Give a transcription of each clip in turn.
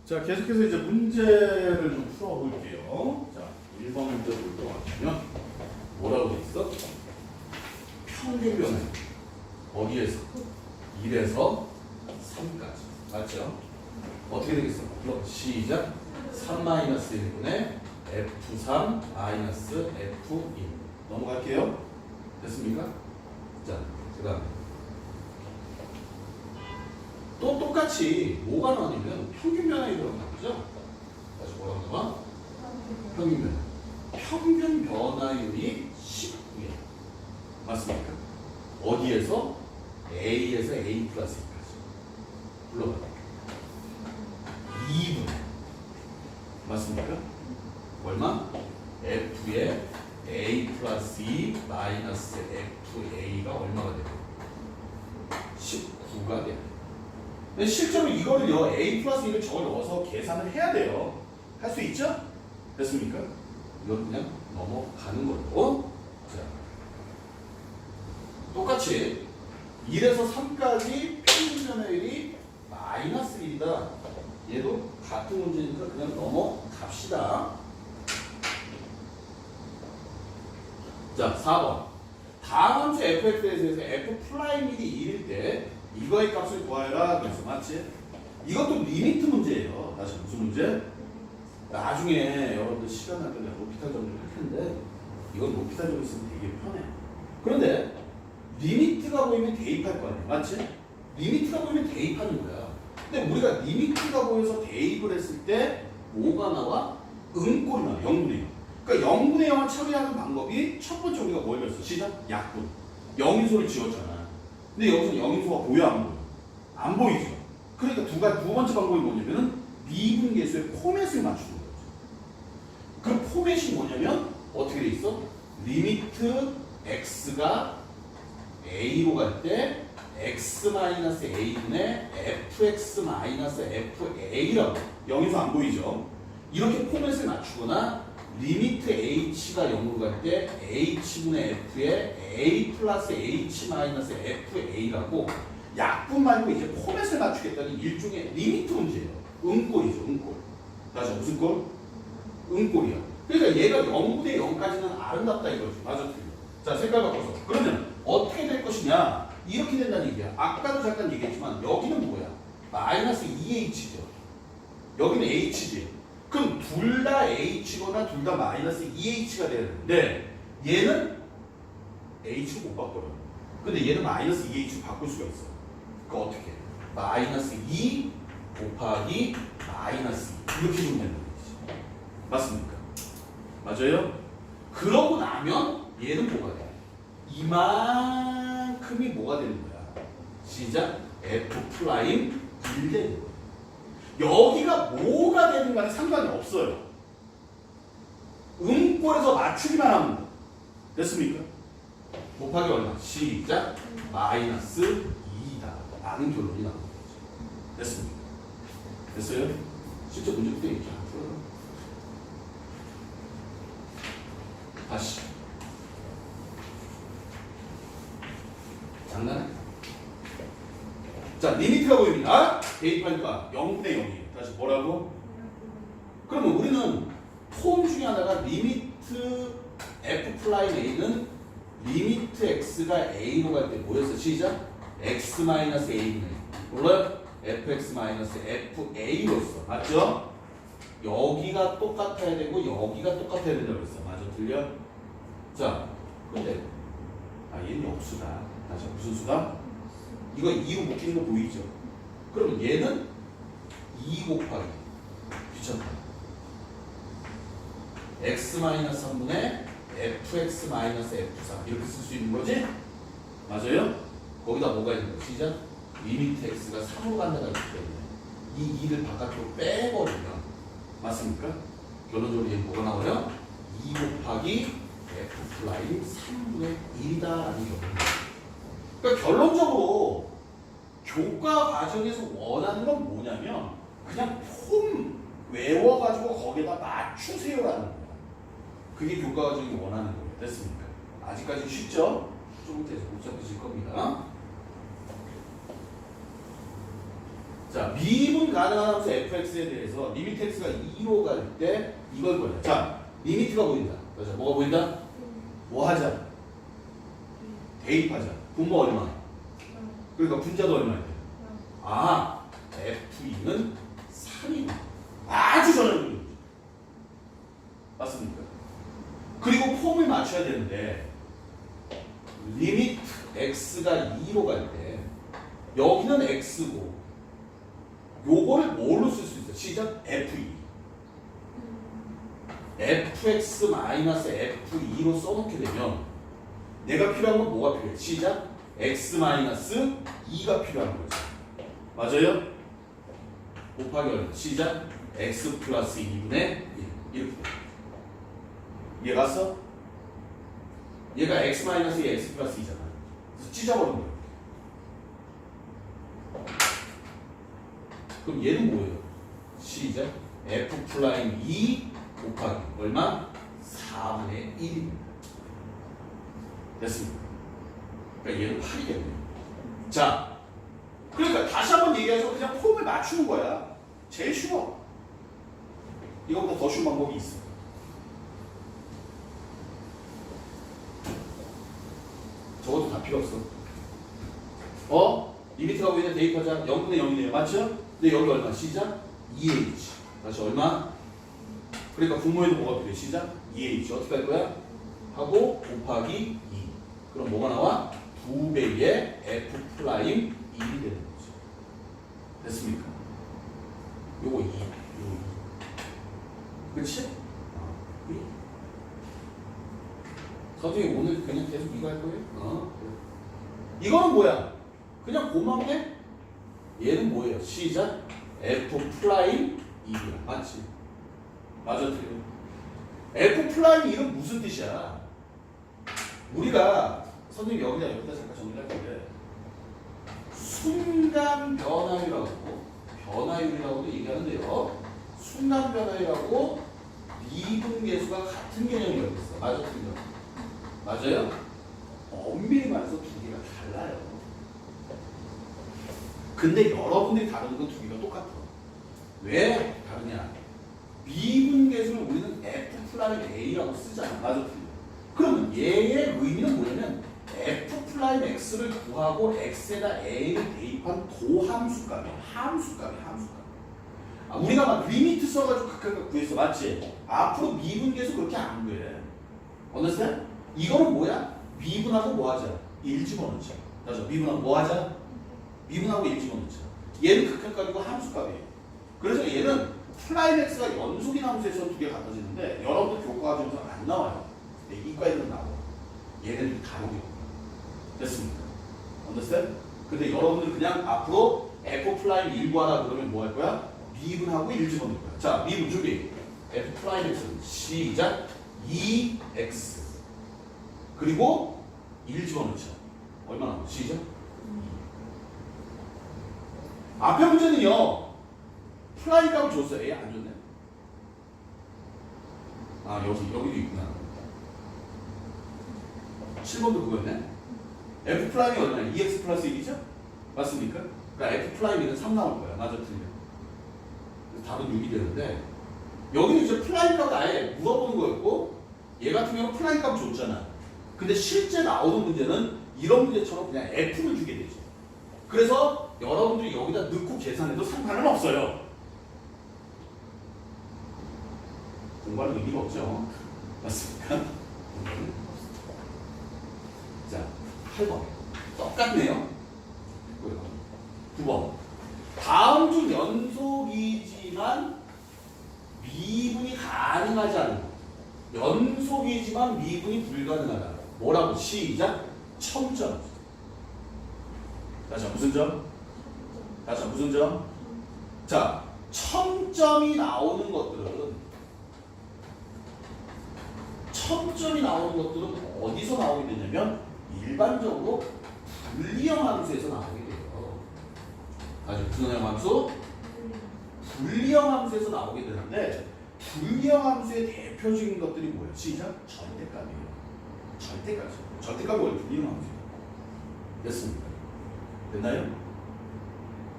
자, 계속해서 이제 문제를 좀 풀어볼게요. 자, 1번 문제 볼 거 같으면 뭐라고 돼 있어? 평균 변화. 어디에서? 1에서 3까지. 맞죠? 어떻게 되겠어? 그럼 시작. 3-1분의 F3 F1. 넘어갈게요. 됐습니까? 자, 제가 또 똑같이 뭐가 나오냐면 평균 변화율이 나오죠. 다시 뭐라고 나와? 평균 변화. 평균 변화율이 19야. 맞습니까? 어디에서? A에서 A 플러스 2까지. 불러봐. 2분. 맞습니까? 얼마? F에 A 플러스 2 마이너스 FA가 얼마가 돼요? 19가 돼요. 근데 실제로 이거를요, A 플러스 1을 저걸 넣어서 계산을 해야 돼요. 할 수 있죠? 됐습니까? 이건 그냥 넘어가는 걸로. 자, 똑같이 1에서 3까지 평균 변화율이 마이너스 1이다. 얘도 같은 문제니까 그냥 넘어갑시다. 자, 4번. 다음 주 fx에 대해서 f 프라임 1이 1일 때 이거의 값을 구하여라. 그래서 맞지? 이것도 리미트 문제예요. 다시 무슨 문제? 나중에 여러분들 시간 날 때 로피탈 정리를 할 텐데 이건 로피탈 정리 쓰면 되게 편해요. 그런데 리미트가 보이면 대입할 거 아니야. 맞지? 리미트가 보이면 대입하는 거야. 근데 우리가 리미트가 보여서 대입을 했을 때 뭐가 나와? 음꼴이 나와. 0분의 0. 그러니까 0분의 0을 처리하는 방법이 첫 번째 우리가 뭘 배웠어? 시작? 약분. 영인소를 지웠잖아. 근데 여기서 영인소가 보여 안 보여? 안 보이죠. 그러니까 두 번째 방법이 뭐냐면은 미분계수의 포맷을 맞추는 거죠. 그 포맷이 뭐냐면 어떻게 돼 있어? 리미트 x가 a로 갈 때 x-a분의 fx-fa라고. 영인소 안 보이죠? 이렇게 포맷을 맞추거나 리미트 h가 0으로 갈 때 h분의 f에 a 플러스 h 마이너스 fa라고 약분 말고 이제 포맷을 맞추겠다는 일종의 리미트 문제예요. 음꼴이죠, 음꼴. 다시 무슨 꼴? 음꼴이야. 그러니까 얘가 0분의 0까지는 아름답다 이거지. 맞아, 틀려. 자, 색깔 바꿔서. 그러면 어떻게 될 것이냐? 이렇게 된다는 얘기야. 아까도 잠깐 얘기했지만 여기는 뭐야? 마이너스 2h죠. 여기는 h지. 그럼 둘 다 h거나 둘 다 마이너스 2h가 되는데 얘는 h를 못 바꿔요. 근데 얘는 마이너스 2h를 바꿀 수가 있어. 그러니까 어떻게? 마이너스 2 곱하기 마이너스 2 이렇게 주면 된다는 거지. 맞습니까? 맞아요? 그러고 나면 얘는 뭐가 돼? 이만큼이 뭐가 되는 거야? 시작. f 프라임 1 되는 거야. 여기가 뭐가 되는 간에 상관이 없어요. 음꼴에서 맞추기만 하면 돼. 됐습니까? 곱하기 얼마? 시작. 마이너스 2다. 라는 결론이 나오는 거죠. 됐습니까? 됐어요? 실제 문제도 이렇게 안 풀어요. 다시. 장난해? 자, 리미트가 보입니다. 대입하니까 0분의 0이에요. 다시 뭐라고? 그러면 우리는 폼 중에 하나가 리미트 f 플라임 a는 리미트 x가 a로 갈 때 뭐였어? 시작? x-a분의 몰라요? fx-fa로서 맞죠? 여기가 똑같아야 되고 여기가 똑같아야 된다고 했어. 맞아? 틀려? 자, 근데 얘는 역수다. 다시 무슨 수다? 이거 2로 묶이는 거 보이죠? 그럼 얘는 2 곱하기 귀찮다. x-3분의 fx-f3 이렇게 쓸 수 있는 거지? 맞아요? 거기다 뭐가 있는 거? 시작? 리미트 x가 3으로 간다가 있기 때문에 이 2를 바깥으로 빼버리면 맞습니까? 결론적으로 얘는 뭐가 나와요? 2 곱하기 f 플라임 3분의 1이다 라는 결론이에요. 그러니까 결론적으로 교과 과정에서 원하는 건 뭐냐면 그냥 폼 외워가지고 거기에다 맞추세요라는 거야. 그게 교과 과정이 원하는 거예요. 됐습니까? 아직까지 쉽죠? 조금 계속 복잡해질 겁니다. 자, 미분 가능한 함수 fx에 대해서 리미트 x가 2로 갈 때 이걸 보자. 자, 리미트가 보인다. 그렇죠? 뭐가 보인다? 뭐 하자? 대입하자. 분모 얼마? 그러니까 분자도 얼마야 돼? 아, f2는 3이다. 아주 전형적인 거죠. 맞습니까? 그리고 폼을 맞춰야 되는데 리미트 x가 2로 갈 때 여기는 x고 요거를 뭘로 쓸 수 있어? 시작 f2 fx-f2로 써놓게 되면 내가 필요한 건 뭐가 필요해? 시작 x-2가 필요한 거지. 맞아요? 곱하기 얼마? 시작 x 플러스 2분의 1 이렇게 돼. 이해 갔어? 얘가 x-2, x 플러스 2잖아. 그래서 찢어버린 거야. 그럼 얘는 뭐예요? 시작 f 플라임 2 곱하기 얼마? 4분의 1입니다. 됐습니다. 그러니까 얘는 8이겠네요. 자, 그러니까 다시 한번 얘기해서 그냥 폼을 맞추는 거야. 제일 쉬워. 이거보다 더 쉬운 방법이 있어. 저것도 다 필요 없어. 리미트가 보이는 대입하자 0분의 0이네요. 맞죠? 근데 여기 얼마? 시작 2h. 다시 얼마? 그러니까 분모에도 뭐가 필요해? 시작 2h. 어떻게 할 거야? 하고 곱하기 2. 그럼 뭐가 나와? 2배의 f 프라임 1이 되는 거죠. 됐습니까? 요거 2. 요거 2. 그치? 선생님 오늘 그냥 계속 이거 할 거예요? 이거는 뭐야? 그냥 고맙네? 얘는 뭐예요? 시작 f 프라임 1이야. 맞지? 맞아, 틀려. f 프라임 1은 무슨 뜻이야? 우리가 선생님 여기다 잠깐 정리할 건데 순간 변화율이라고도 얘기하는데요. 순간 변화율하고 미분계수가 같은 개념이 여기 있어. 맞아, 틀려. 맞아요? 엄밀히 말해서 두 개가 달라요. 근데 여러분들이 다루는 건 두 개가 똑같아. 왜 다르냐? 미분계수를 우리는 f 플라임 a라고 쓰잖아. 맞아, 틀려. 그러면 얘의 의미는 뭐냐면 f 플라임 x를 구하고 x에다 a를 대입한 도함수값이야. 함수값이야. 우리가 막 리미트 써가지고 각각 구했어. 맞지? 앞으로 미분계수 그렇게 안 구해. understand? 이거는 뭐야? 미분하고 뭐 하자? 1 집어넣자. 맞아. 미분하고 뭐 하자? 미분하고 1 집어넣자. 얘는 극한값이고 함수값이에요. 그래서 얘는 플라임 x가 연속인 함수에서 두 개 같아지는데 여러분들 교과 과정에서 안 나와요. 이과 애들은 나와. 얘네들이 다르게. 됐습니까? understand? 근데 여러분들 그냥 앞으로 f 플라임 1 구하라 그러면 뭐 할 거야? 미분하고 1 집어넣을 거야. 자, 미분 준비. f 플라임 x는 시작 2x 그리고 1 집어넣자. 얼마나? 시작 2. 앞에 문제는요. 플라임 값을 줬어요. 얘 안 줬네. 아, 여기도 있구나. 7번도 그거였네. f 플라임이 얼마냐? 2x 플러스 1이죠? 맞습니까? 그러니까 f 플라임은 3 나올 거야. 맞아, 틀려. 답은 6이 되는데 여기는 이제 플라임 값을 아예 물어보는 거였고 얘 같은 경우는 플라임 값 줬잖아. 근데 실제 나오는 문제는 이런 문제처럼 그냥 f를 주게 되죠. 그래서 여러분들이 여기다 넣고 계산해도 상관은 없어요. 공부하는 의미가 없죠. 맞습니까? 자, 8번. 똑같네요. 9번. 다음 중 연속이지만 미분이 가능하지 않은 것. 연속이지만 미분이 불가능하다. 뭐라고? 시작. 첨점. 다시 무슨 점? 다시 무슨 점? 자, 첨점이 나오는 것들은 어디서 나오게 되냐면 일반적으로 분리형 함수에서 나오게 돼요. 다시 무슨 함수? 분리형 함수에서 나오게 되는데 분리형 함수의 대표적인 것들이 뭐예요? 시작. 절대값이에요. 절대값이 원래 분리형 함수예요. 됐습니까? 됐나요?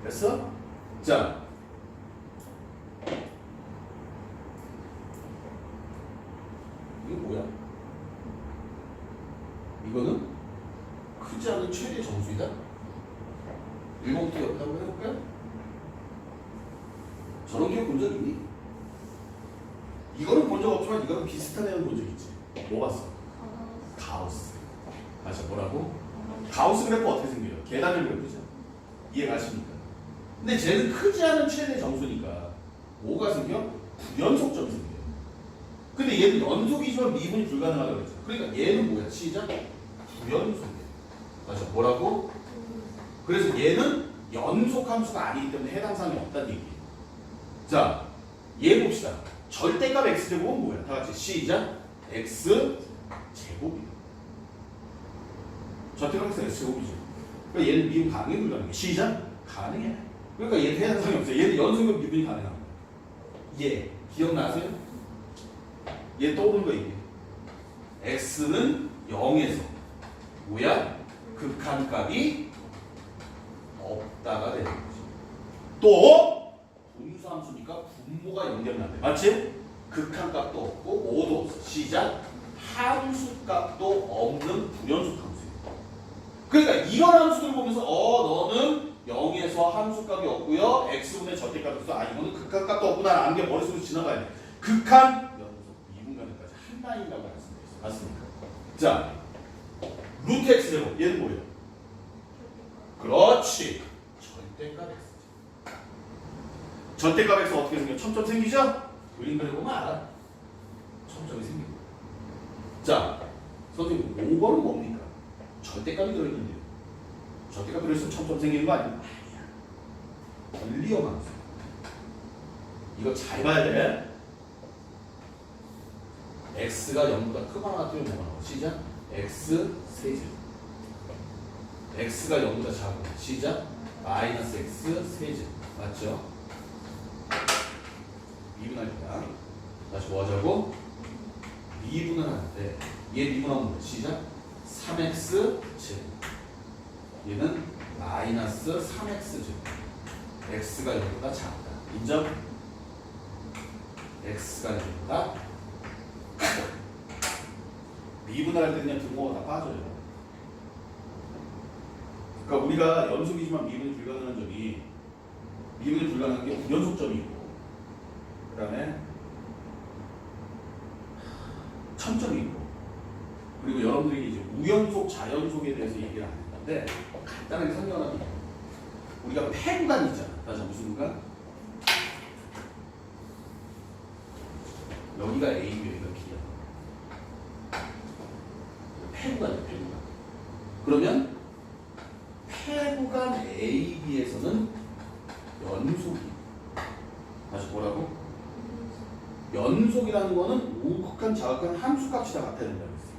됐어? 자, 이거 뭐야? 이거는 크지 않은 최대 정수이다? 1번부터 옆에 한번 해볼까요? 저런 기억 본 적 있니? 이거는 본 적 없지만 이거는 비슷한 애는 본 적 있지. 뭐 봤어? 가우스. 다시 뭐라고? 가우스 그래프 어떻게 생겨요? 계단을 그려보죠. 이해 가십니까? 근데 쟤는 크지 않은 최대 정수니까 뭐가 생겨? 부연속점이 생겨요. 근데 얘는 연속이지만 미분이 불가능하다고 그랬죠. 그러니까 얘는 뭐야? 시작? 부연속이야. 다시 뭐라고? 그래서 얘는 연속 함수가 아니기 때문에 해당 사항이 없다는 얘기예요. 자, 얘 봅시다. 절대값 x제곱은 뭐야? 다 같이 시작. x제곱이야. 절대값 x제곱이죠. 그러니까 얘는 미분 가능해 불가능해? 시작. 가능해. 그러니까 얘는 해당 사항이 없어요. 얘는 연속이면 미분이 가능합니다. 얘 기억나세요? 얘 떠오르는 거 이게. x는 0에서 뭐야? 극한값이 없다가 되는 거지. 또 분수함수니까 분모가 연결난대. 맞지? 극한값도 없고 5도 없어. 시작. 함수값도 없는 불연속 함수예요. 그러니까 이런 함수들 보면서 너는 0에서 함수값이 없고요. x분의 절대값이 없어. 이거는 극한값도 없구나. 안개 머릿속으로 지나가야 돼. 극한 연속 미분간까지 한 라인이라고 할 수가 있어. 맞습니까? 자, 루트 x제곱 얘는 뭐예요? 그렇지. 절대값 x. 절대값 x 어떻게 생겨? 첨점 생기죠? 그림 그려보면 알아. 첨점이 생기고. 자, 선생님 5번은 뭡니까? 절대값이 들어있는데요. 절대값 들어있으면 첨점 생기는 거 아니야? 아니야. 원리형 함수. 이거 잘 봐야 돼. x가 0보다 크거나 같으면 뭐가 나와? 시작. x 세제곱. x가 0보다 작고 시작. 마이너스 x 세제곱. 맞죠? 미분할 때야. 다시 뭐 하자고? 미분을 할 때 얘 미분하면 뭐야? 시작. 3x 제곱. 얘는 마이너스 3x 제곱. x가 0보다 작다. 인정? x가 0보다 크다. 미분을 할 때 그냥 등호가 다 빠져요. 그러니까 우리가 연속이지만 미분이 불가능한 점이 미분이 불가능한 게 부연속점이 있고 그 다음에 첨점이 있고 그리고 여러분들이 이제 우연속, 자연속에 대해서 얘기를 안 했는데 간단하게 설명하면 우리가 폐구간 있잖아. 다시 무슨 구간? 여기가 A고 여기가 B야. 폐구간이야, 폐구간. 그러면 폐구간 A, B에서는 연속이. 다시 뭐라고? 연속이라는 거는 우극한, 자극한 함수값이 다 같아야 된다고 했어요.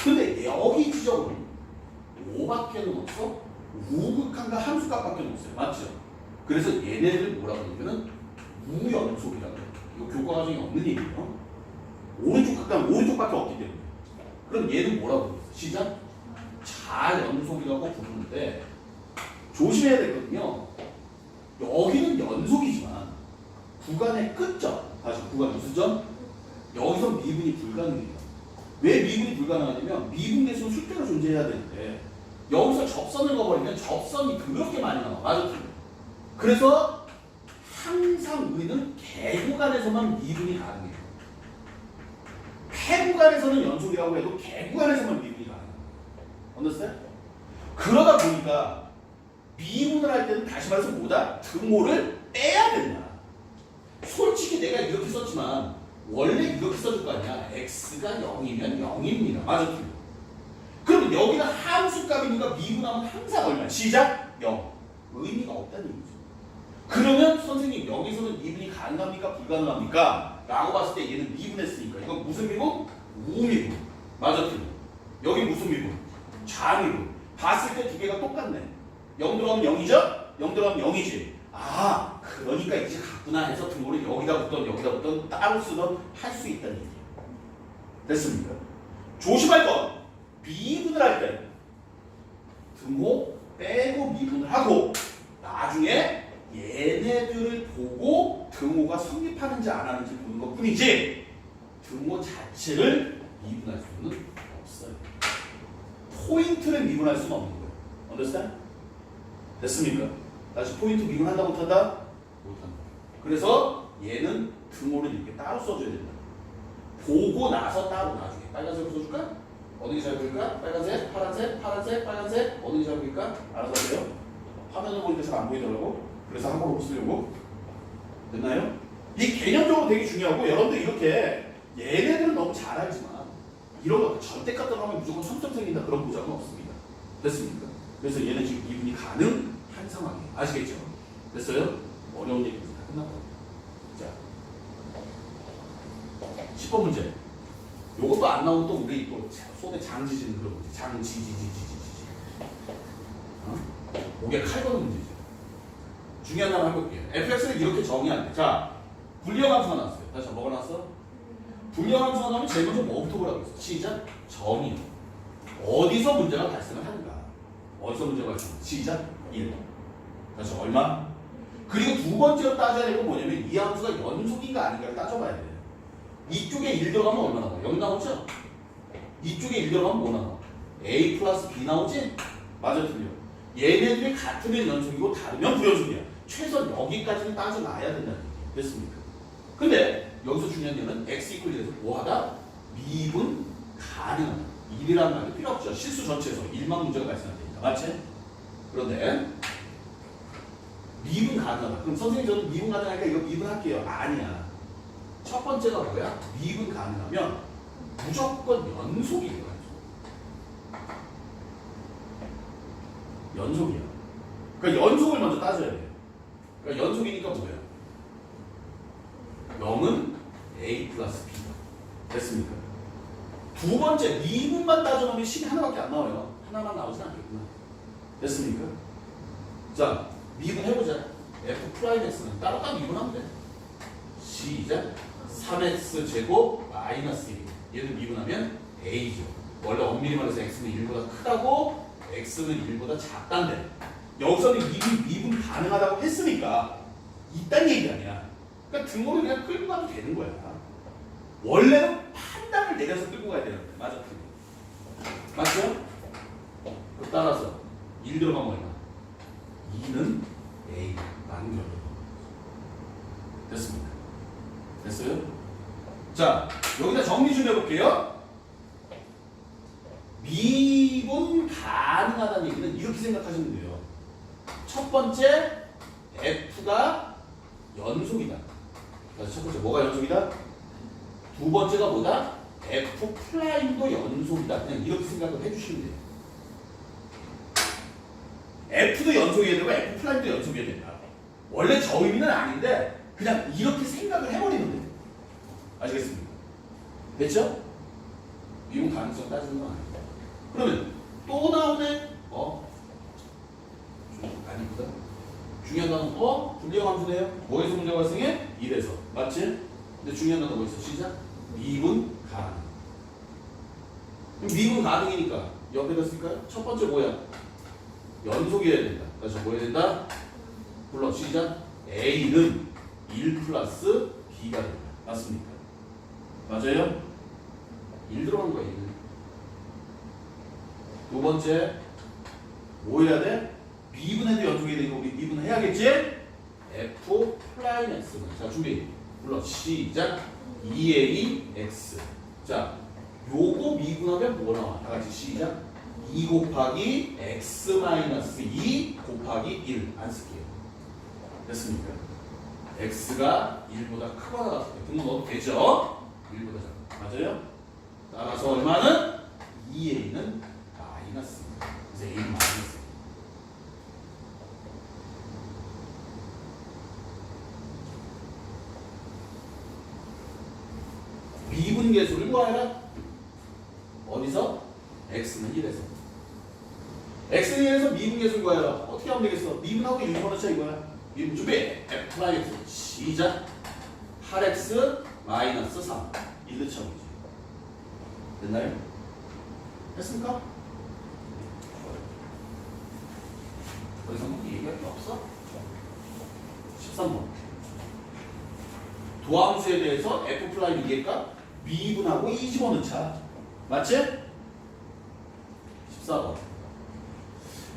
근데 여기 지점은 5밖에는 없어? 우극한과 함수값밖에 없어요. 맞죠? 그래서 얘네를 뭐라고 하냐면은 무연속이라고 해요. 이거 교과 과정에 없는 얘기예요. 오른쪽 극한 오른쪽밖에 없기 때문에. 그럼 얘는 뭐라고 그랬어? 시작? 자연속이라고 부르는데 조심해야 되거든요. 여기는 연속이지만 구간의 끝점, 다시 구간 무슨 점? 여기서 미분이 불가능해요. 왜 미분이 불가능하냐면 미분 대수는 수대로 존재해야 되는데 여기서 접선을 넣어버리면 접선이 그렇게 많이 나와. 맞았죠? 그래서 항상 우리는 개구간에서만 미분이 가능해요. 폐구간에서는 연속이라고 해도 개구간에서만 미분이 가능해요. 언더스탠? 그러다 보니까 미분을 할 때는 다시 말해서 뭐다? 등호를 빼야 된다. 솔직히 내가 이렇게 썼지만 원래 이렇게 써줄 거 아니야. x가 0이면 0입니다. 맞았죠? 그럼 여기가 함수값이니까 미분하면 항상 얼마? 시작? 0. 의미가 없다는 얘기죠. 그러면 선생님 여기서는 미분이 가능합니까? 불가능합니까? 라고 봤을 때 얘는 미분했으니까 이건 무슨 미분? 우미분. 맞았죠? 여기 무슨 미분? 좌미분. 봤을 때 두 개가 똑같네. 0 들어가면 0이죠? 0 들어가면 0이지. 아, 그러니까 이제 같구나 해서 등호를 여기다 붙던 따로 쓰던 할 수 있다는 얘기예요. 됐습니까? 조심할 건 미분을 할 때 등호 빼고 미분을 하고 나중에 얘네들을 보고 등호가 성립하는지 안 하는지 보는 것 뿐이지 등호 자체를 미분할 수는 없어요. 포인트를 미분할 수는 없는 거예요. understand? 됐습니까? 다시 포인트 미분한다 못한다? 못한다. 그래서 얘는 등호를 이렇게 따로 써줘야 된다. 보고 나서 따로 나중에 빨간색으로 써줄까? 어느 게 잘 보일까? 빨간색, 파란색, 파란색, 빨간색 어느 게 잘 보일까? 알아서 하세요. 화면을 보니까 잘 안 보이더라고. 그래서 한국어로 쓰려고. 됐나요? 이 개념적으로 되게 중요하고 여러분들 이렇게 얘네들은 너무 잘 알지만 이런 거 절대값 들어가면 무조건 성점 생긴다 그런 보장은 없습니다. 됐습니까? 그래서 얘는 지금 미분이 가능한 상황이에요. 아시겠죠? 됐어요? 어려운 얘기 다 끝났고. 자, 10번 문제. 요것도 안 나오면 또 우리 또 손에 장지지는 그런 문제. 장지지지지지지. 목에 칼 거는 문제죠. 중요한 거 한번 해볼게요. fx를 이렇게 정의한대. 자, 불리함수가 나왔어요. 다시 뭐가 나왔어? 불리함수가 나오면 제일 먼저 뭐부터 보라고 했어? 시작. 정의. 어디서 문제가 발생을 하는가? 어디서 문제가 발생하는가? 시작. 1. 다시 얼마? 그리고 두 번째로 따져야 될 건 뭐냐면 이 함수가 연속인가 아닌가를 따져봐야 돼요. 이쪽에 1 들어가면 얼마 나와? 0 나오죠? 이쪽에 1 들어가면 뭐 나와? a 플러스 b 나오지? 맞아 틀려. 얘네들이 같으면 연속이고 다르면 불연속이야. 최소한 여기까지는 따져놔야 된다는 얘기. 됐습니까? 근데 여기서 중요한 점은 x 이퀄 1에서 뭐하다? 미분 가능하다. 1이라는 말이 필요 없죠. 실수 전체에서 1만 문제가 발생할 테니까. 맞지? 그런데 미분 가능하다. 그럼 선생님 저는 미분 가능하니까 이거 미분할게요. 아니야. 첫 번째가 뭐야? 미분 가능하면 무조건 연속이에요. 연속이야. 그러니까 연속을 먼저 따져야 돼요. 그러니까 연속이니까 뭐예요? 0은 a 플러스 b다. 됐습니까? 두 번째 미분만 따져보면 식이 하나밖에 안 나와요. 하나만 나오진 않겠구나. 됐습니까? 자, 미분 해보자. f 프라임 x는 따로따로 미분하면 돼. 시작. 3x 제곱 마이너스 1. 얘를 미분하면 a죠. 원래 엄밀히 말해서 x는 1보다 크다고 x는 1보다 작단데 여기서는 이미 미분 가능하다고 했으니까 이딴 얘기 아니야. 그러니까 등호를 그냥 끌고 가도 되는 거야. 원래는 판단을 내려서 끌고 가야 되는데 맞아? 맞죠? 그 따라서 1 들어가면 얼마? 2는 a 만들어. 됐습니다. 됐어요? 자, 여기다 정리 좀 해볼게요. 미분 가능하다는 얘기는 이렇게 생각하시면 돼요. 첫 번째, f가 연속이다. 첫 번째, 뭐가 연속이다? 두 번째가 뭐다? f 프라임도 연속이다. 그냥 이렇게 생각을 해주시면 돼요. f도 연속이어야 되고 f 프라임도 연속이어야 된다. 원래 저 의미는 아닌데 그냥 이렇게 생각을 해버리면 돼요. 아시겠습니까? 됐죠? 미분 가능성 따지는 건 아니에요. 그러면 또 나오네. 아니구나. 중요한 단어 분리형 함수네요. 뭐에서 문제가 발생해? 1에서. 맞지? 근데 중요한 단어 뭐 있어? 시작. 미분 가능. 그럼 미분 가능이니까 옆에다 쓸까요? 첫 번째 뭐야? 연속이어야 된다. 다시 뭐 해야 된다? 불러. 시작. A는 1 플러스 B가 된다. 맞습니까? 맞아요? 1 들어간 거야. 1. 두 번째 뭐 해야 돼? 미분해도 연속이 되니까 우리 미분 해야겠지? f 프라임 x는 자 준비 불러 시작 2ax 자 요거 미분하면 뭐 나와? 다 같이 시작 2 곱하기 x 마이너스 2 곱하기 1 안 쓸게요. 됐습니까? x가 1보다 크거나 같을 때 등호 넣어도 되죠? 1보다 작아. 맞아요? 따라서 얼마는? 2a는 마이너스. 그래서 a는 마이너스. 미분 계수를 구하라. 어디서? x는 1에서. x는 1에서 미분 계수를 구하라. 어떻게 하면 되겠어? 미분하고 1 집어넣자 이거야. 미분 준비. f 프라임 x 시작. 8x 마이너스 3. 1 넣자고지. 됐나요? 됐습니까? 더 이상 얘기할 게 없어? 13번. 도함수에 대해서 f 플라임 이게까 미분하고 2 집어넣자. 맞지? 14번.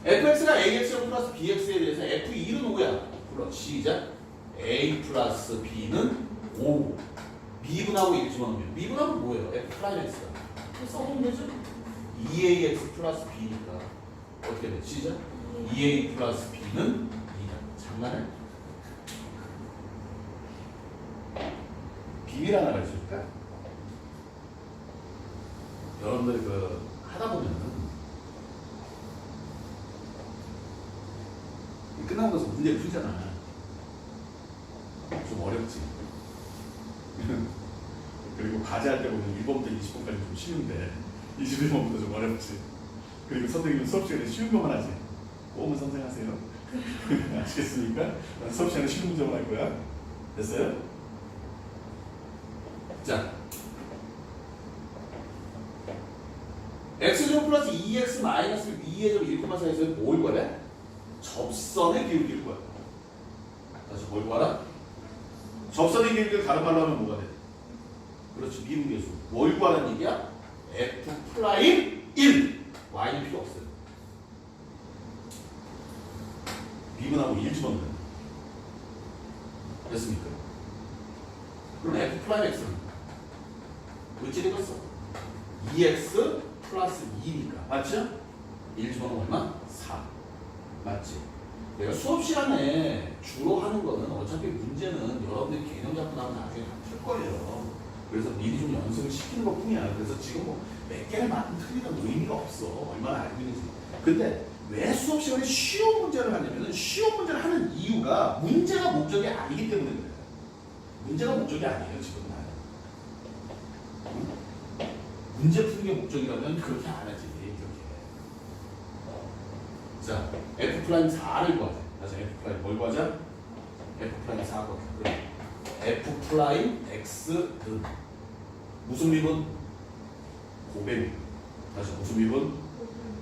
fx가 ax 플러스 bx에 대해서 f2는 5야. 그렇지. 시작. a 플러스 b는 5. 미분하고 1 집어넣으면 미분하면 뭐예요? f 플라임 x가. 써보면 되죠? 2ax 플러스 b니까 어떻게 돼? 시작. 2a 플러스 b는 2다. 장난해? 비밀 하나 가르쳐줄까? 여러분들 그 하다 보면은 끝나고 나서 문제를 풀잖아. 좀 어렵지. 그리고 과제할 때 보면 1번부터 20번까지 좀 쉬운데 21번부터 좀 어렵지. 그리고 선생님은 수업 시간에 쉬운 것만 하지. 꼬우면 선생하세요. 아시겠습니까? 수업 시간에 쉬운 문제만 할 거야. 됐어요? 자, x제곱 플러스 2x 마이너스 2의 점 1,4에서 뭘 구하래? 접선의 기울기를 구하래. 다시 뭘 구하라? 접선의 기울기를 다른 말로 하면 뭐가 돼? 그렇지, 미분계수. 뭘 구하라는 얘기야? f 플라임 1. y는 필요 없어요. 미분하고 1 집어넣는. 됐습니까? 그럼 f 플라임 x는 어찌 되겠어? 2x 플러스 2니까. 맞죠? 1 집어넣으면 얼마? 4. 맞지? 내가 수업 시간에 주로 하는 거는 어차피 문제는 여러분들 개념 잡고 나면 나중에 다 풀 거예요. 그래서 미리 좀 연습을 시키는 것 뿐이야. 그래서 지금 뭐 몇 개를 맞으면 틀리는 의미가 없어. 얼마나 알고 있는지. 근데 왜 수업 시간에 쉬운 문제를 하냐면은 쉬운 문제를 하는 이유가 문제가 목적이 아니기 때문에 그래요. 문제가 목적이 아니에요, 지금 나는. 응? 문제 푸는 게 목적이라면 그렇게 안 하지. 이렇게. 자, f 플라임 4를 구하자. 다시 f 플라임 뭘 구하자? f 플라임 4 구하자. f 플라임 x는 무슨 미분? 고배 미분. 다시 무슨 미분?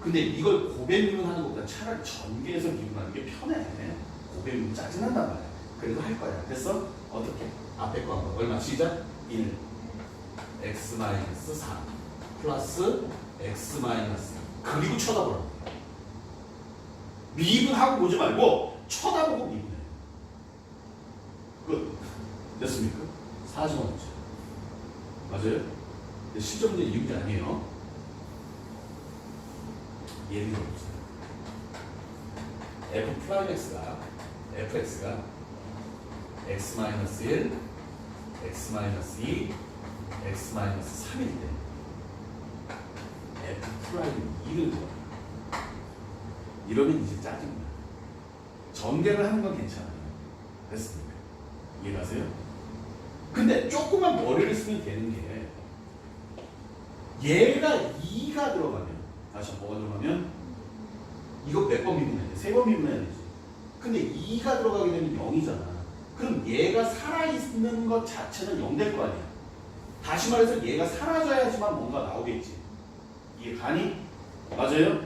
근데 이걸 고배 미분하는 것보다 차라리 전개해서 미분하는 게 편해. 고배 미분 짜증난단 말이야. 그래도 할 거야. 됐어? 어떻게? 앞에 거 한번 얼마? 시작? 1 x 마이너스 4 플러스 x 마이너스 그리고 쳐다보라. 미분하고 보지 말고 쳐다보고 미분해. 끝. 됐습니까? 40원 문제. 맞아요? 실전 문제 이 문제 아니에요. 예를 들어보세요. f 프라임 x가 fx가 x 마이너스 1, x 마이너스 2, x 마이너스 3일 때 f 프라임 2를 구하라. 이러면 이제 짜증나. 전개를 하는 건 괜찮아요. 됐습니까? 이해가세요? 근데 조금만 머리를 쓰면 되는 게 얘가 2가 들어가면 다시 뭐가 들어가면 이거 몇 번 미분해야 돼? 3번 미분해야 되지. 근데 2가 들어가게 되면 0이잖아. 그럼 얘가 살아있는 것 자체는 0 될 거 아니야. 다시 말해서 얘가 사라져야지만 뭔가 나오겠지. 이해 가니? 맞아요?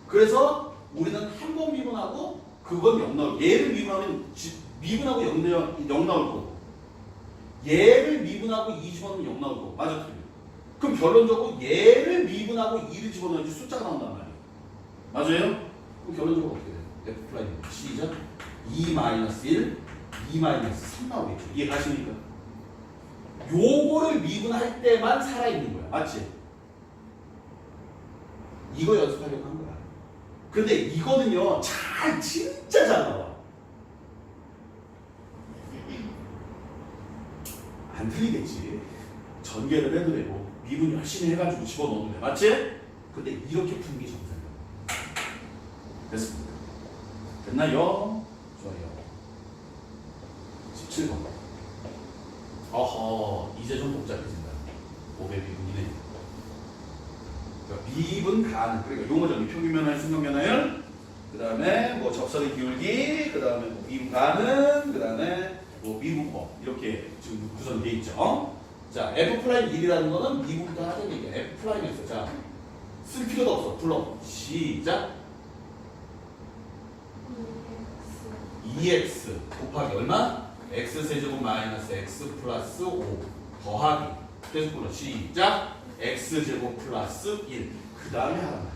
그래서 우리는 한 번 미분하고 그건 0 나올. 얘를 미분하면 미분하고 0 나올 거고 얘를 미분하고 2 집어넣으면 0 나올 거고. 맞아, 틀려. 그럼 결론적으로 얘를 미분하고 2를 집어넣어야지 숫자가 나온단 말이에요. 맞아요? 그럼 결론적으로 어떻게 돼요? f 플라임 시작 2-1, 2-3 나오겠죠. 이해 가십니까? 요거를 미분할 때만 살아있는 거야. 맞지? 이거 연습하려고 한 거야. 근데 이거는요, 진짜 잘 나와. 안 틀리겠지. 전개를 해도 되고, 미분 열심히 해가지고 집어넣으면 돼. 맞지? 근데 이렇게 푸는 게 정상이야. 됐습니다. 됐나요? 좋아요. 17번. 어허, 이제 좀 복잡해진다. 500미분이네. 그러니까 미분 가는, 그러니까 용어 정리, 평균면화율, 순간면화율, 그 다음에 뭐 접선의 기울기, 그 다음에 뭐 미분 가는, 그 다음에 뭐 미분법, 이렇게 지금 구성되어 있죠. 자, f 플라임 1이라는 거는 미분부터 하자는 얘기야. f 플라임 x. 자, 쓸 필요도 없어. 불러. 시작. 2x 곱하기 얼마? x 세제곱 마이너스 x 플러스 5 더하기 계속 시작 x 제곱 플러스 1 그 다음에 하란 말이야.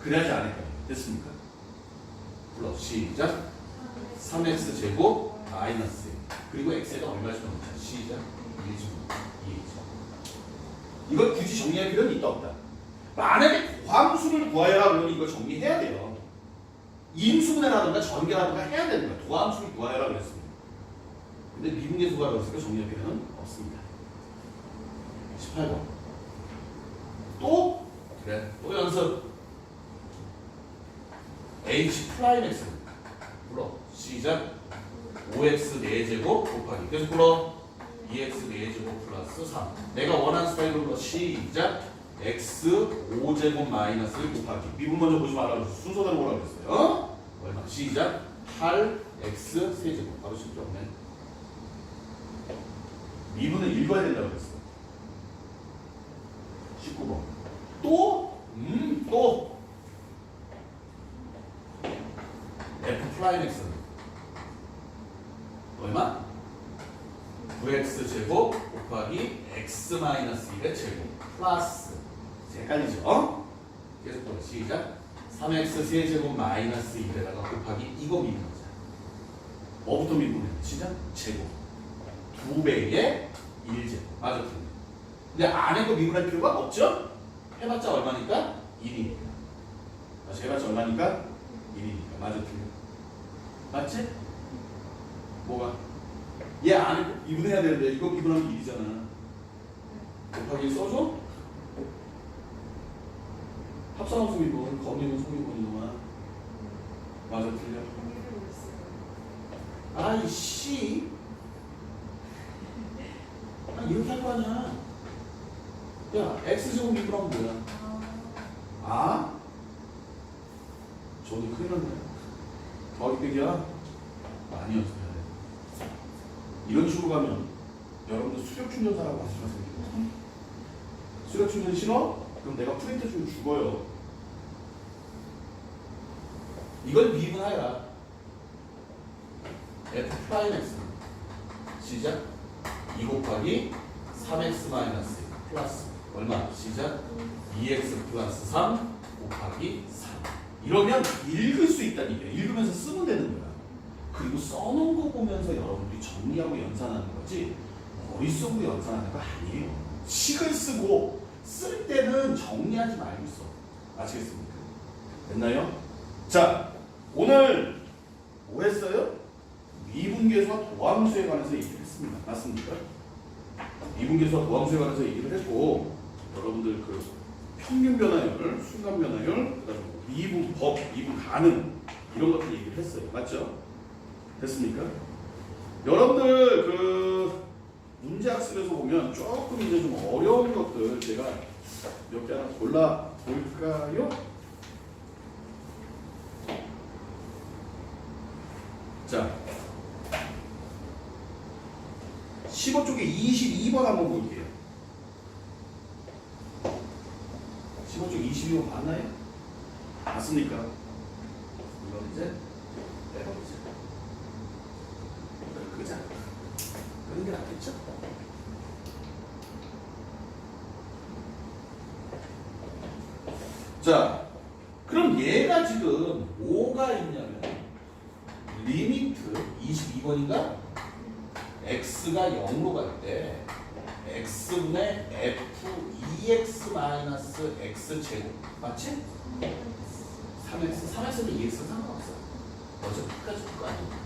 그래야지 않을까요? 됐습니까? 불러 시작 3x 제곱 마이너스 1 그리고 x에다 얼마 집어넣자 시작 1 집어넣자 2 이걸 굳이 정리할 필요는 있다 없다. 만약에 도함수를 구하여라 그러면 이걸 정리해야 돼요. 인수분해라든가 전개라든가 해야 되는 거야. 도함수를 구하여라 그랬습니다. 근데 미분계수 구하라고 했으니까 정리할 필요는 없습니다. 18번 또? 그래 또 연습 h 프라임 x 불러 시작 5x 4제곱 곱하기 계속 불러 2x 4제곱 플러스 3 내가 원하는 스타일로 불러 시작 x 5제곱 마이너스 1 곱하기 미분 먼저 보지 말라고 순서대로 보라고 했어요. 어? 얼마? 시작 8x 세제곱 바로 쉽죠? 네. 미분은 읽어야 된다고 그랬어. 19번 또? 또 f 프라임 x는 얼마? 9x 제곱 곱하기 x 마이너스 1의 제곱 플러스 헷갈리죠? 계속 보자 시작 3x 세제곱 마이너스 1에다가 곱하기 이거 미분하자. 뭐부터 미분해? 시작 제곱 2배의 1제곱 맞아. 근데 안에 거 미분할 필요가 없죠? 해봤자 얼마니까? 1이니까. 다시 해봤자 얼마니까? 1이니까. 맞아, 틀려. 맞지? 뭐가? 얘 안에 거 미분해야 되는데 이거 미분하면 1이잖아. 곱하기 1 써줘? 합산함수 미분, 거미분, 소미분이구만. 맞아, 틀려. 아이씨. 이렇게 할 거 아니야. 야, x제곱 미분하면 뭐야? 아? 저도 큰일 났네. 더하기 빼기야? 많이 연습해야 돼. 이런 식으로 가면 여러분들 수력충전사라고 하시면 생기거든. 수력충전 싫어? 그럼 내가 프린트 좀 죽어요. 이걸 미분하여라. f 프라임 x 시작 2 곱하기 3x 마이너스 플러스 얼마? 시작 2x 플러스 3 곱하기 3 이러면 읽을 수 있다는 얘기야. 읽으면서 쓰면 되는 거야. 그리고 써놓은 거 보면서 여러분들이 정리하고 연산하는 거지 머릿속으로 연산하는 거 아니에요. 식을 쓰고 쓸 때는 정리하지 말고 써. 아시겠습니까? 됐나요? 자, 오늘 뭐 했어요? 미분계수와 도함수에 관해서 얘기를 했습니다. 맞습니까? 미분계수와 도함수에 관해서 얘기를 했고 여러분들 그 평균 변화율, 순간 변화율, 그다음에 미분 법, 미분 가능 이런 것들 얘기를 했어요. 맞죠? 됐습니까? 여러분들 그 문제학습에서 보면 조금 이제 좀 어려운 것들 제가 몇 개 하나 골라 볼까요? 자, 15쪽에 22번 한번 볼게요. 15쪽 22번 맞나요? 맞습니까? 이거 이제 빼버리자. 그자. 그런 게 낫겠죠? 자, 그럼 얘가 지금 뭐가 있냐면 리미트 22번인가? x가 0으로 갈 때 x분의 f 2x 마이너스 x 제곱 맞지? 3x는 2x는 상관없어. 어차피 끝까지 볼 거 아니야.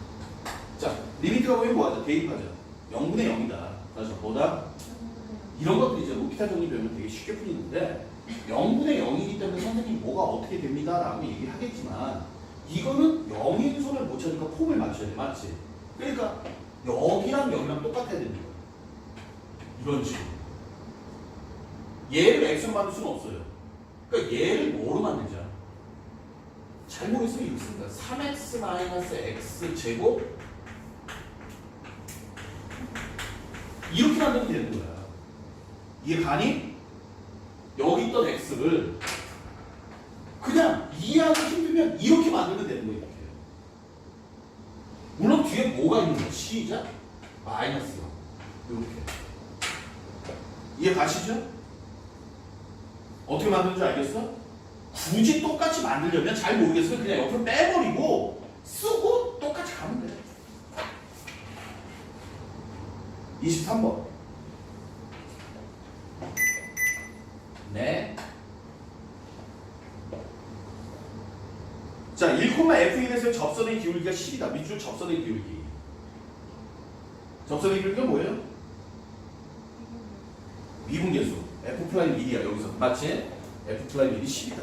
자, 리미트가 보면 뭐하자? 대입하자. 0분의 0이다. 그래서 뭐다? 이런 것들이 이제 로피탈 정리 배우면 되게 쉽게 풀리는데 0분의 0이기 때문에 선생님이 뭐가 어떻게 됩니다 라고 얘기하겠지만 이거는 0인 손을 못 찾으니까 폼을 맞춰야 돼. 맞지? 그러니까 여기랑 여기랑 똑같아야 되는 거야. 이런 식으로. 얘를 x로 만들 수는 없어요. 그러니까 얘를 뭐로 만들자? 잘 모르겠으면 이렇게 씁니다. 3x 마이너스 x 제곱 이렇게 만들면 되는 거야. 이게 가니? 여기 있던 x를 그냥 이해하기 힘들면 이렇게 만들면 되는 거예요. 이렇게. 뒤에 뭐가 있는 거야? 시작. 마이너스 0. 이렇게. 이해 가시죠? 어떻게 만드는지 알겠어? 굳이 똑같이 만들려면 잘 모르겠으면 그냥 옆으로 빼버리고 쓰고 똑같이 가면 돼. 23번. 네. 자, 1,f1에서의 접선의 기울기가 10이다. 밑줄 접선의 기울기. 접선의 기울기가 뭐예요? 미분계수. F'1이야 여기서. 맞지? F'1이 10이다.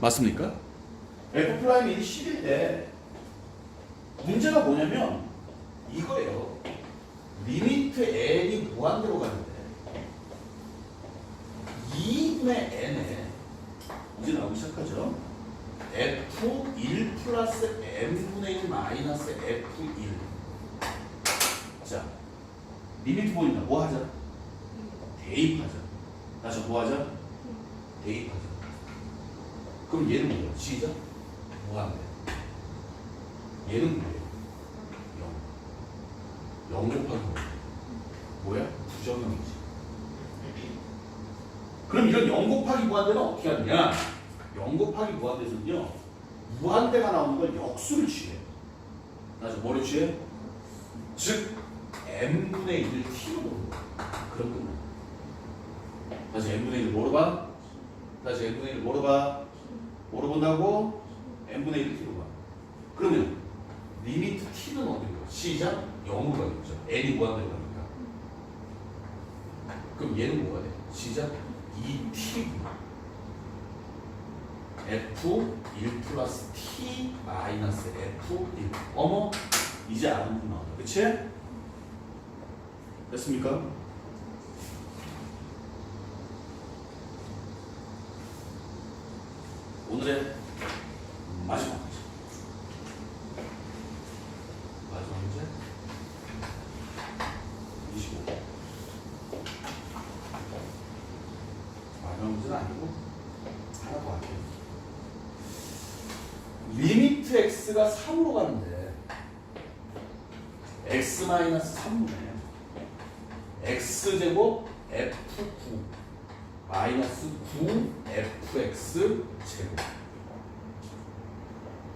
맞습니까? F'1이 10일 때 문제가 뭐냐면 이거예요. 리미트 n이 무한대로 가는데 2분의 n에 이제 나오기 시작하죠. F1 플러스 n분의 1 마이너스 F1. 자, 리미트 보인다. 뭐 하자? 대입하자. 다시 뭐 하자? 대입하자. 그럼 얘는 뭐야? 시작. 무한대. 얘는 뭐예요? 0. 0 곱하기 뭐야? 부정형이지. 그럼 이런 0 곱하기 무한대는 어떻게 하느냐? 0 곱하기 무한대에서는요, 무한대가 나오는 걸 역수를 취해. 나죠? 뭐를 취해? 즉, n분의 1을 t로 보는 거야. 그럼 끝나. 다시 n분의 1을 뭐로 봐? 다시 n분의 1을 뭐로 봐? 뭐로 본다고? n분의 1을 t로 봐. 그러면 리미트 t는 어디로 가? 시작? 0으로 가겠죠. n이 무한대로 가니까. 그럼 얘는 뭐가 돼? 시작? 2t f1 플러스 t 마이너스 f1. 어머? 이제 아는 분 나온다. 그치? 됐습니까? 오늘의 마지막 문제. 마지막 문제 25. 마지막 문제는 아니고 하나 더 할게요. 리미트 x가 3으로 가는데 x-3분의 x제곱 f9 마이너스 9fx 제곱.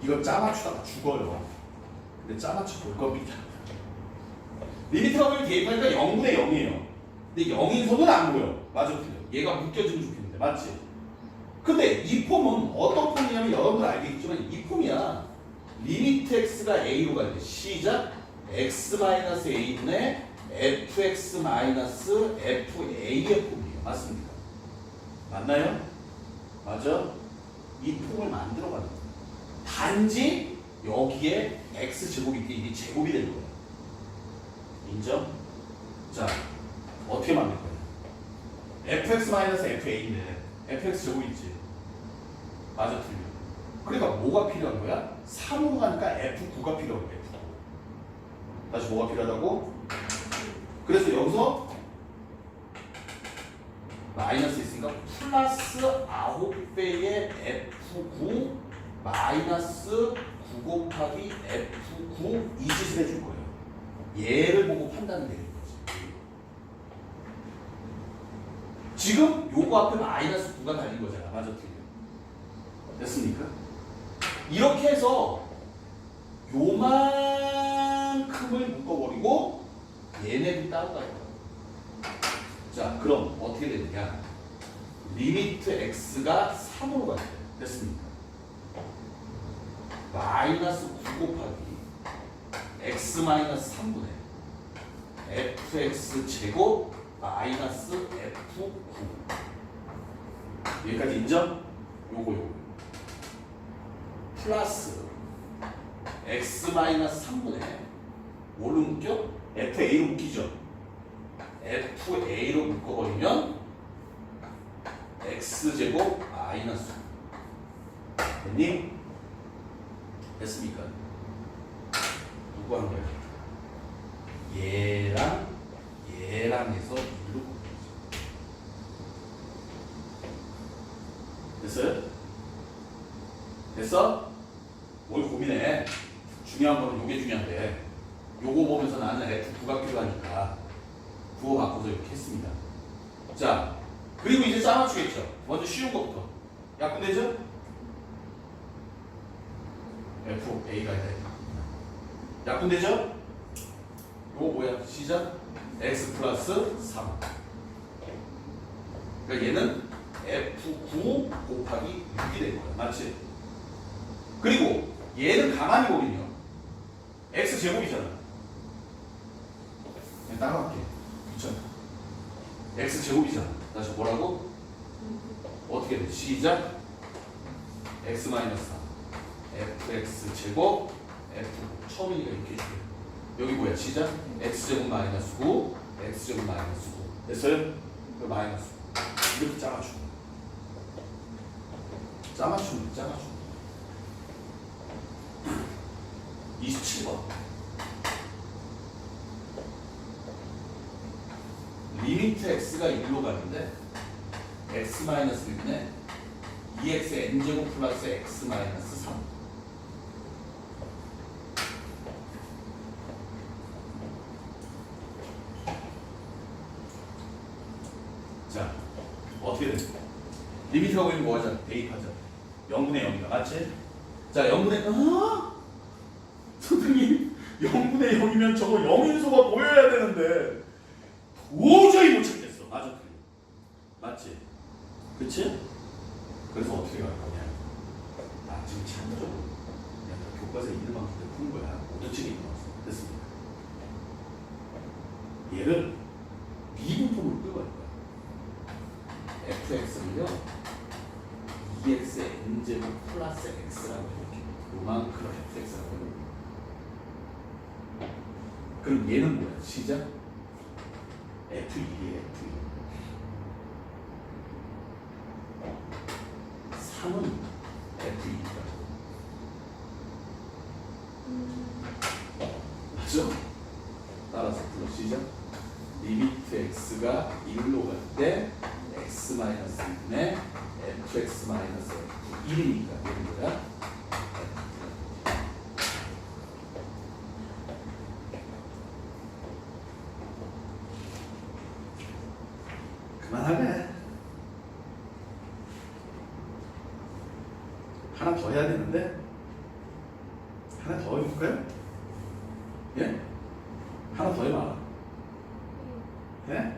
이거 짜맞추다가 죽어요. 근데 짜맞추 볼 겁니다. 리미트 값을 대입하니까 0분의 0이에요. 근데 0인 손은 안 보여. 맞아, 틀려. 얘가 묶여주면 좋겠는데, 맞지? 근데 이 폼은 어떤 폼이냐면 여러분들 알겠지만 이 폼이야. 리미트 x가 a로 갈 때 시작 x-a분의 fx-fa의 폼이에요. 맞습니까? 맞나요? 맞아? 이 폼을 만들어 가는 거예요. 단지 여기에 x제곱이 있게 이게 제곱이 되는 거예요. 인정? 자, 어떻게 만들 거예요? fx-fa인데 fx제곱이 있지. 맞아, 틀려. 그러니까 뭐가 필요한 거야? 3으로 가니까 f9가 필요한 거야. f9. 다시 뭐가 필요하다고? 그래서 여기서 마이너스 있으니까 플러스 9배의 F9 마이너스 9 곱하기 F9 이 짓을 해줄 거예요. 얘를 보고 판단을 내리는 거지. 지금 요거 앞에 마이너스 9가 달린 거잖아. 맞아, 틀려. 됐습니까? 이렇게 해서 요만큼을 묶어버리고 얘네들 따로 가요. 자, 그럼 어떻게 되느냐? 리미트 x가 3으로 갈 때 됐습니까? 마이너스 9 곱하기 x-3분의 fx 제곱 마이너스 f9. 여기까지 인정? 요거 플러스 x-3분의 뭘로 묶여? fa로 묶이죠? fa로 묶어버리면 x제곱 마이너스 됐니? 됐습니까? 누구 한 거야? 얘랑 얘랑 해서 1로 묶어야지. 됐어요? 됐어? 뭘 고민해? 중요한 거는 요게 중요한데 요거 보면서 나는 F9가 필요하니까 9호 바꿔서 이렇게 했습니다. 자, 그리고 이제 짜맞추겠죠. 먼저 쉬운 것부터. 약분되죠? FA가 있다. 약분되죠? 요거 뭐야? 시작. X 플러스 3. 그러니까 얘는 F9 곱하기 6이 된 거야. 맞지? 그리고 얘는 가만히 보면요. X 제곱이잖아. 그냥 따라갈게. 귀찮아. X 제곱이잖아. 다시 뭐라고? 어떻게 돼? 시작. X 마이너스 3. fx 제곱 f 처음이니까 이렇게 해줄게. 여기 뭐야? 시작. x 제곱 마이너스 9 x 제곱 마이너스 9 됐어요? 그 마이너스 9 이렇게 짜맞추는 거야. 짜맞추는 거야. 27번 리미트 x가 1로 가는데 x 마이너스 1네 2x n제곱 플러스 x 마이너스 3. 자, 어떻게 돼? 리미트가 보이면 뭐 하자? 대입하자. 0분의 0이다. 맞지? 자, 0분의 선생님 0분의 0이면 저거 0인수가 보여야 되는데 도저히 못 찾겠어. 맞아, 틀려. 맞지? 그치? 그래서 어떻게 갈 거냐? 아, 지금 참고적으로 그냥 교과서에 있는 만큼 푸는 거야. 오전칙이 있는 거였어. 됐습니다. 얘를 미분법으로 끌고 갈 거야. fx는요 2x의 n제곱 플러스 x라고 이렇게 요만큼 fx라고 해요. 그럼 얘는 뭐야? 시작. f1이에요. f1. 3은 f2입니다. 맞죠? 따라서 불러. 시작. 리미트 x가 1로 갈 때 x 마이너스 1분의 fx 마이너스 f1이니까 얘는 뭐야? 그만하래. 하나 더 해야 되는데 하나 더 해볼까요? 예? 하나 더 해봐. 예?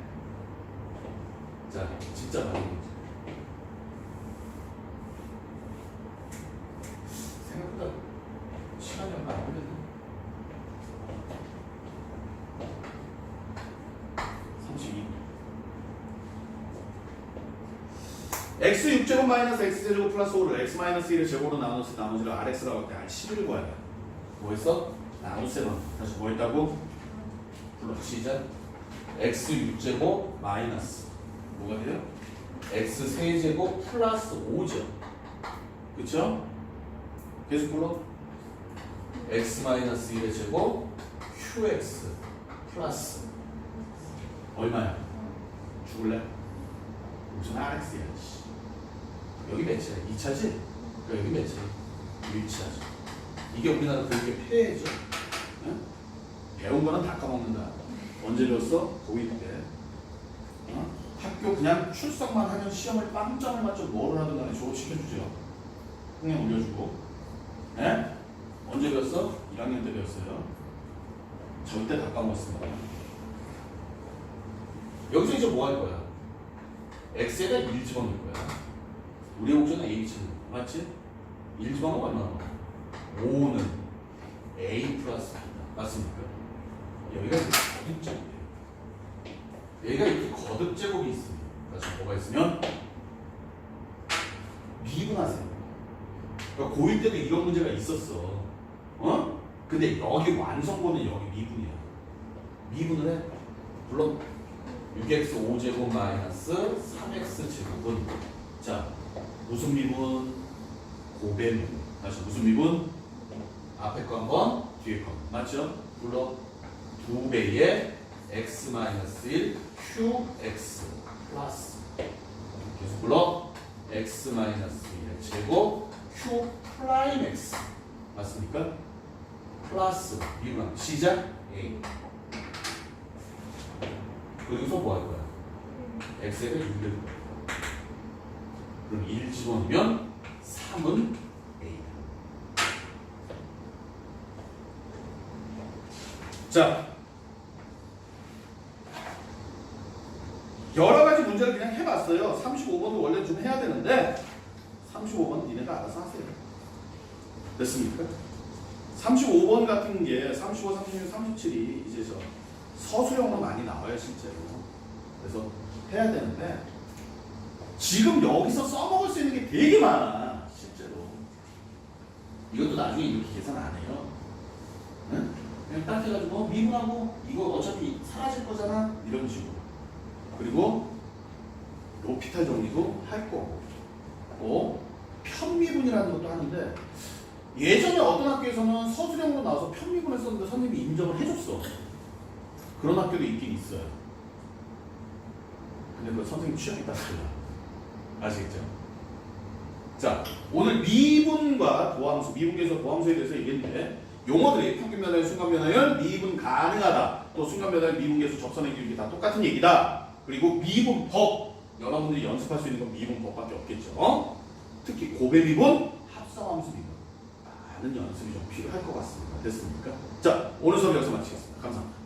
자, 진짜 많이 문제. 생각보다 시간이 얼마 안 걸렸네. 32. x 6제곱 마이너스 x 제곱 플러스 5를 x 마이너스 1의 제곱으로 나눠서 나머지를 rx라고 할 때 r11을 구하래. 뭐 했어? 나눗셈은 다시 뭐 했다고? 불러. 시작. x 6제곱 마이너스 뭐가 돼요? x 세제곱 플러스 5죠. 그쵸? 계속 불러. x 마이너스 1의 제곱 qx 플러스 얼마야? 죽을래? 무슨 rx야? 여기 몇이야? 2차지? 그러니까 여기 몇이야? 1차지. 이게 우리나라 교육의 폐해죠. 응? 배운 거는 다 까먹는다. 언제 배웠어? 고2 때. 학교 그냥 출석만 하면 시험을 빵점을 맞춰 뭐를 하든 간에 졸업시켜주죠. 학년 올려주고. 예? 언제 배웠어? 1학년 때 배웠어요. 절대 다 까먹었습니다. 여기서 이제 뭐 할 거야? x에다 1 집어넣을 거야. 우리의 목표는 a 집어넣을 거야. 맞지? 1 집어넣으면 얼마나 나와? 5는 a 플러스 b다. 맞습니까? 여기가 거듭제곱이에요. 여기가 이렇게 거듭제곱이 있습니다. 그래서 뭐가 있으면 미분하세요. 그러니까 고1 때도 이런 문제가 있었어. 어? 근데 여기 완성본은 여기 미분이야. 미분을 해. 물론 6x 5제곱 마이너스 3x 제곱은 자 무슨 미분? 곱의 미분. 다시 무슨 미분? 앞에 거 한번 뒤에 거 맞죠? 불러 2배의 x 마이너스 1 qx 플러스 계속 불러 x 마이너스 1의 제곱 q 프라임 x 맞습니까? 플러스 미분하면 시작 A. 그리고서 뭐 할 거야? x에다 6을 거야. 그럼 1 집어넣으면 3은 A다. 자, 여러 가지 문제를 그냥 해봤어요. 35번을 원래 좀 해야 되는데 35번 니네가 알아서 하세요. 됐습니까? 35번 같은 게 35, 36, 37이 이제 저 서술형으로 많이 나와요, 실제로. 그래서 해야 되는데 지금 여기서 써먹을 수 있는 게 되게 많아, 실제로. 이것도 나중에 이렇게 계산 안 해요. 응? 그냥 딱 해가지고 미분하고 이거 어차피 사라질 거잖아, 이런 식으로. 그리고 로피탈 정리도 할 거고, 편미분이라는 것도 하는데 예전에 어떤 학교에서는 서술형으로 나와서 편미분을 썼는데 선생님이 인정을 해줬어. 그런 학교도 있긴 있어요. 근데 그 선생님 취향에 따라 달라. 아시겠죠? 자, 오늘 미분과 도함수, 미분계에서 도함수에 대해서 얘기했는데 용어들이 평균면화율, 순간면화율, 미분 가능하다, 또 순간면화율, 미분계수, 접선의 기울기 다 똑같은 얘기다. 그리고 미분법, 여러분들이 연습할 수 있는 건 미분법밖에 없겠죠. 특히 고배미분, 합성함수 미분, 많은 연습이 좀 필요할 것 같습니다. 됐습니까? 자, 오늘 수업 여기서 마치겠습니다. 감사합니다.